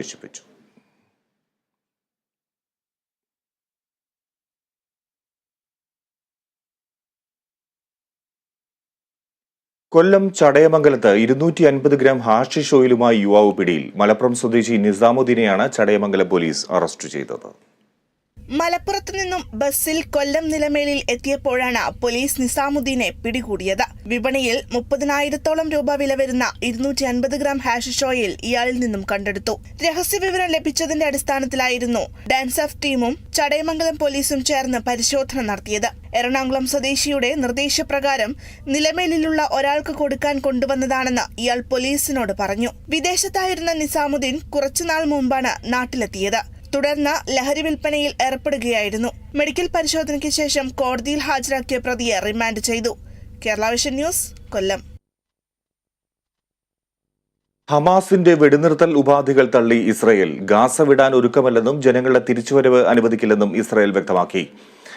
വിശേഷിപ്പിച്ചു. കൊല്ലം ചടയമംഗലത്ത് 250 gram hashish ഓയിലുമായി യുവാവ് പിടിയിൽ. മലപ്പുറം സ്വദേശി നിസാമുദ്ദീനെയാണ് ചടയമംഗലം പോലീസ് അറസ്റ്റ് ചെയ്തത്. മലപ്പുറത്തു നിന്നും ബസ്സിൽ കൊല്ലം നിലമേലിൽ എത്തിയപ്പോഴാണ് പോലീസ് നിസാമുദ്ദീനെ പിടികൂടിയത്. വിപണിയിൽ 30,000-ഓളം രൂപ വില വരുന്ന 250 ഗ്രാം ഹാഷിഷ് ഓയിൽ ഇയാളിൽ നിന്നും കണ്ടെടുത്തു. രഹസ്യവിവരം ലഭിച്ചതിന്റെ അടിസ്ഥാനത്തിലായിരുന്നു ഡാൻസ് ഓഫ് ടീമും ചടയമംഗലം പോലീസും ചേർന്ന് പരിശോധന നടത്തിയത്. എറണാകുളം സ്വദേശിയുടെ നിർദ്ദേശപ്രകാരം നിലമേലിലുള്ള ഒരാൾക്ക് കൊടുക്കാൻ കൊണ്ടുവന്നതാണെന്ന് ഇയാൾ പോലീസിനോട് പറഞ്ഞു. വിദേശത്തായിരുന്ന നിസാമുദ്ദീൻ കുറച്ചുനാൾ മുമ്പാണ് നാട്ടിലെത്തിയത്. തുടർന്ന് ലഹരി വിൽപ്പനയിൽ ഏർപ്പെടുകയായിരുന്നു. മെഡിക്കൽ പരിശോധനയ്ക്ക് ശേഷം കോടതിയിൽ ഹാജരാക്കിയ പ്രതിയെ റിമാൻഡ് ചെയ്തു. കേരള വിഷൻ ന്യൂസ്, കൊല്ലം. ഹമാസിന്റെ വെടിനിർത്തൽ ഉപാധികൾ തള്ളി ഇസ്രയേൽ. ഗാസ വിടാൻ ഒരുക്കമല്ലെന്നും ജനങ്ങളുടെ തിരിച്ചുവരവ് അനുവദിക്കില്ലെന്നും ഇസ്രയേൽ വ്യക്തമാക്കി.